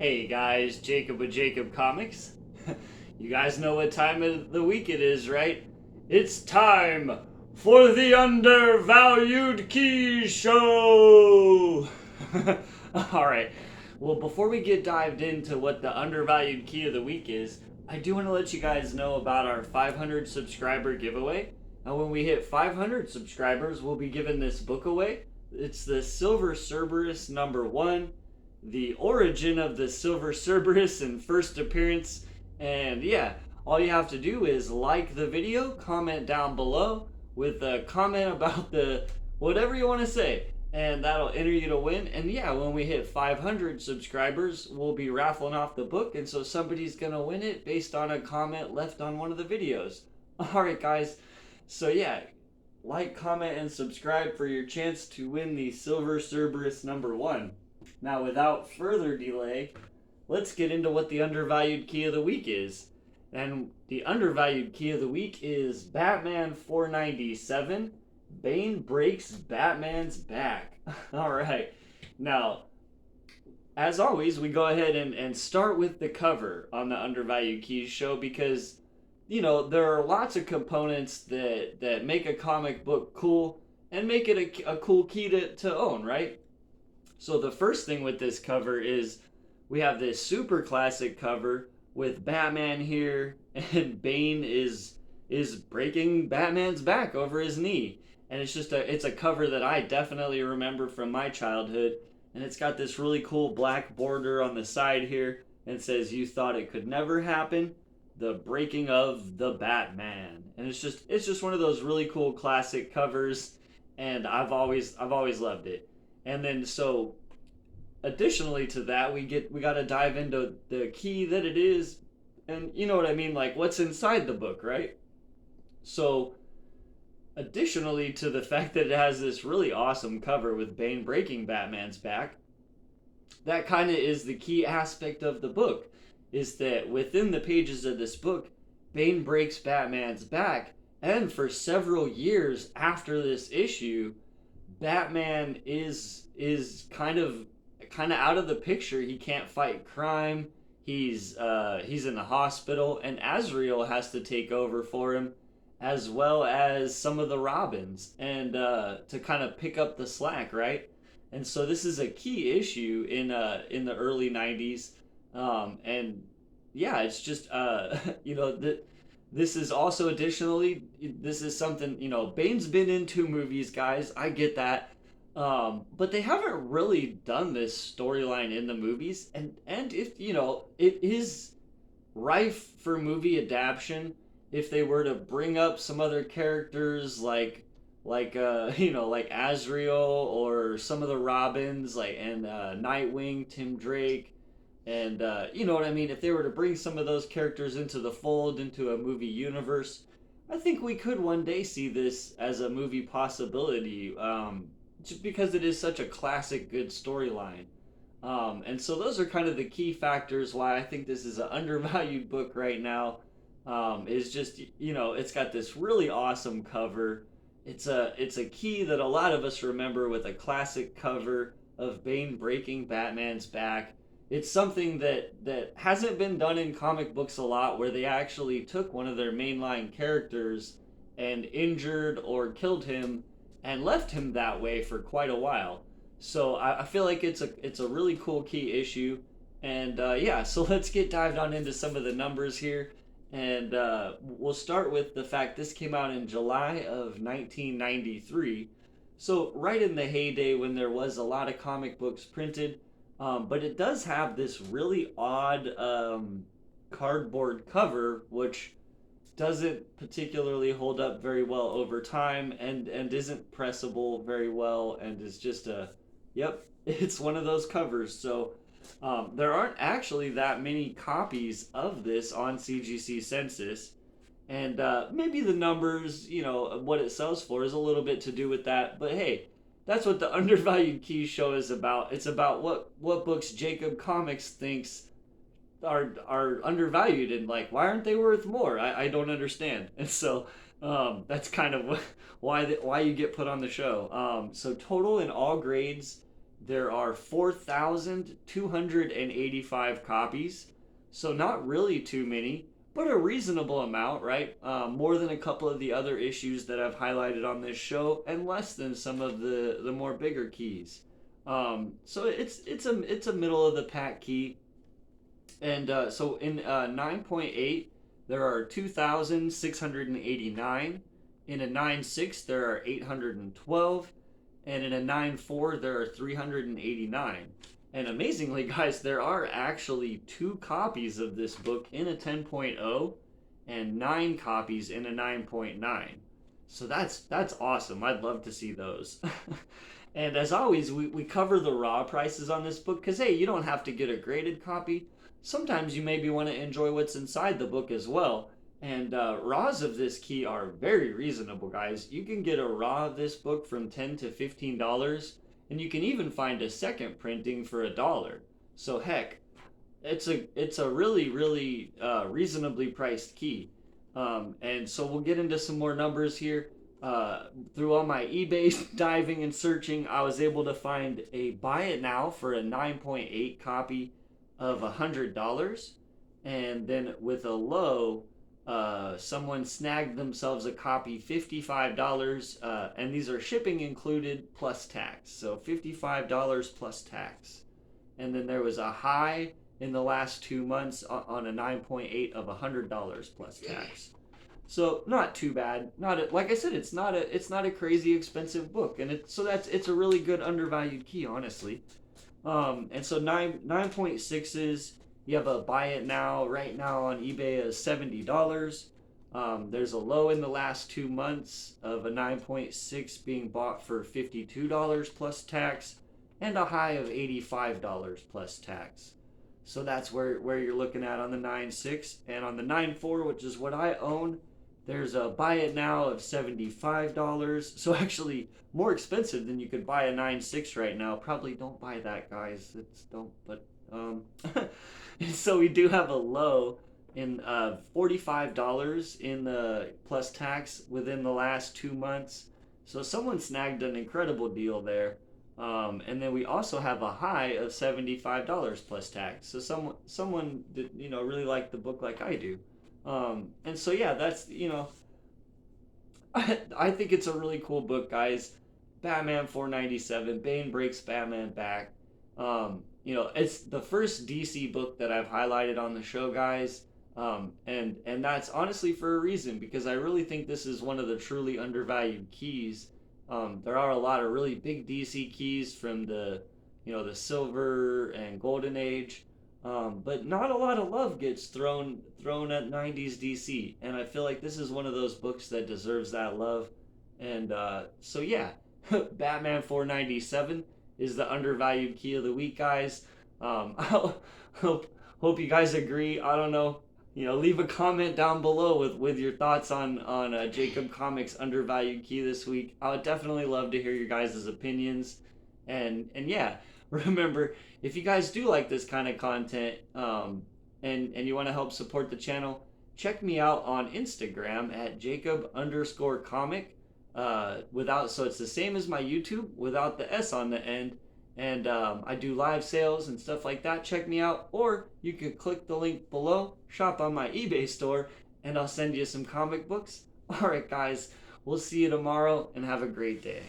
Hey guys, Jacob with Jacob Comics. You guys know what time of the week it is, right? It's time for the Undervalued Key Show! Alright, well, before we get dived into what the Undervalued Key of the Week is, I do want to let you guys know about our 500 subscriber giveaway. And when we hit 500 subscribers, we'll be giving this book away. It's the Silver Cerberus #1, the origin of the Silver Cerberus and first appearance. And yeah, all you have to do is like the video, comment down below with a comment about the whatever you want to say, and that'll enter you to win. And yeah, when we hit 500 subscribers, we'll be raffling off the book, and so somebody's gonna win it based on a comment left on one of the videos. All right, guys. So yeah, like, comment, and subscribe for your chance to win the Silver Cerberus #1. Now, without further delay, let's get into what the undervalued key of the week is. And the undervalued key of the week is Batman 497. Bane breaks Batman's back. All right. Now, as always, we go ahead and start with the cover on the Undervalued Keys show because, you know, there are lots of components that make a comic book cool and make it a cool key to own, right? So the first thing with this cover is we have this super classic cover with Batman here, and Bane is breaking Batman's back over his knee. And it's a cover that I definitely remember from my childhood, and it's got this really cool black border on the side here and it says "You thought it could never happen? The breaking of the Batman." And it's just one of those really cool classic covers, and I've always loved it. And then so additionally to that, we got to dive into the key that it is, and you know what I mean, like what's inside the book, right? So additionally to the fact that it has this really awesome cover with Bane breaking Batman's back, that kind of is the key aspect of the book, is that within the pages of this book, Bane breaks Batman's back, and for several years after this issue, Batman is kind of out of the picture. He can't fight crime. He's in the hospital, and Azrael has to take over for him, as well as some of the Robins, and to kind of pick up the slack, right? And so this is a key issue in the early '90s, and yeah, it's just you know that. This is also additionally, this is something, you know, Bane's been in 2 movies, guys. I get that. But they haven't really done this storyline in the movies. And if, you know, it is rife for movie adaptation if they were to bring up some other characters you know, like Azrael or some of the Robins, like, and Nightwing, Tim Drake, and you know what I mean? If they were to bring some of those characters into the fold, into a movie universe, I think we could one day see this as a movie possibility, just because it is such a classic, good storyline. And so those are kind of the key factors why I think this is an undervalued book right now. Is just, you know, it's got this really awesome cover. It's a key that a lot of us remember with a classic cover of Bane breaking Batman's back. It's something that hasn't been done in comic books a lot, where they actually took one of their mainline characters and injured or killed him and left him that way for quite a while. So I feel like it's a really cool key issue. And yeah, so let's get dived on into some of the numbers here. And we'll start with the fact this came out in July of 1993. So right in the heyday when there was a lot of comic books printed. But it does have this really odd cardboard cover, which doesn't particularly hold up very well over time, and isn't pressable very well, and is just yep, it's one of those covers. So there aren't actually that many copies of this on CGC Census, and maybe the numbers, you know, what it sells for is a little bit to do with that, but hey, that's what the Undervalued Keys show is about. It's about what books Jacob Comics thinks are undervalued, and like, why aren't they worth more? I don't understand. And so that's kind of why you get put on the show. So total in all grades there are 4,285 copies. So not really too many, but a reasonable amount, right? More than a couple of the other issues that I've highlighted on this show, and less than some of the more bigger keys. So it's a middle of the pack key, and so in 9.8 there are 2,689. In a 9.6 there are 812, and in a 9.4 there are 389. And amazingly, guys, there are actually 2 copies of this book in a 10.0 and 9 copies in a 9.9. So that's awesome. I'd love to see those. And as always, we cover the raw prices on this book because, hey, you don't have to get a graded copy. Sometimes you maybe want to enjoy what's inside the book as well. And raws of this key are very reasonable, guys. You can get a raw of this book from $10 to $15, and you can even find a second printing for $1. So heck, it's a really reasonably priced key. And so we'll get into some more numbers here. Through all my eBay diving and searching, I was able to find a buy it now for a 9.8 copy of $100, and then with a low, someone snagged themselves a copy $55, and these are shipping included plus tax, so $55 plus tax. And then there was a high in the last 2 months on a 9.8 of $100 plus tax. So not too bad. Like I said, it's not a crazy expensive book, and it's a really good undervalued key, honestly. And so 9.6s, you have a buy it now right now on eBay is $70. There's a low in the last 2 months of a 9.6 being bought for $52 plus tax, and a high of $85 plus tax. So that's where you're looking at on the 9.6. And on the 9.4, which is what I own, there's a buy it now of $75. So actually more expensive than you could buy a 9.6 right now. Probably don't buy that, guys. So we do have a low in $45 in the plus tax within the last 2 months. So someone snagged an incredible deal there. And then we also have a high of $75 plus tax. So someone did, really liked the book like I do. And so yeah, that's I think it's a really cool book, guys. Batman 497, Bane breaks Batman back. It's the first DC book that I've highlighted on the show, guys. And that's honestly for a reason, because I really think this is one of the truly undervalued keys. There are a lot of really big DC keys from the Silver and Golden Age. But not a lot of love gets thrown at 90s DC, and I feel like this is one of those books that deserves that love. And so yeah, Batman 497 is the undervalued key of the week, guys. I hope you guys agree. I don't know. Leave a comment down below with your thoughts on Jacob Comics undervalued key this week. I would definitely love to hear your guys' opinions. And yeah, remember, if you guys do like this kind of content, and you want to help support the channel, check me out on Instagram at Jacob_comic. So it's the same as my YouTube without the S on the end. And I do live sales and stuff like that. Check me out, or you could click the link below, shop on my eBay store, and I'll send you some comic books. All right, guys, we'll see you tomorrow, and have a great day.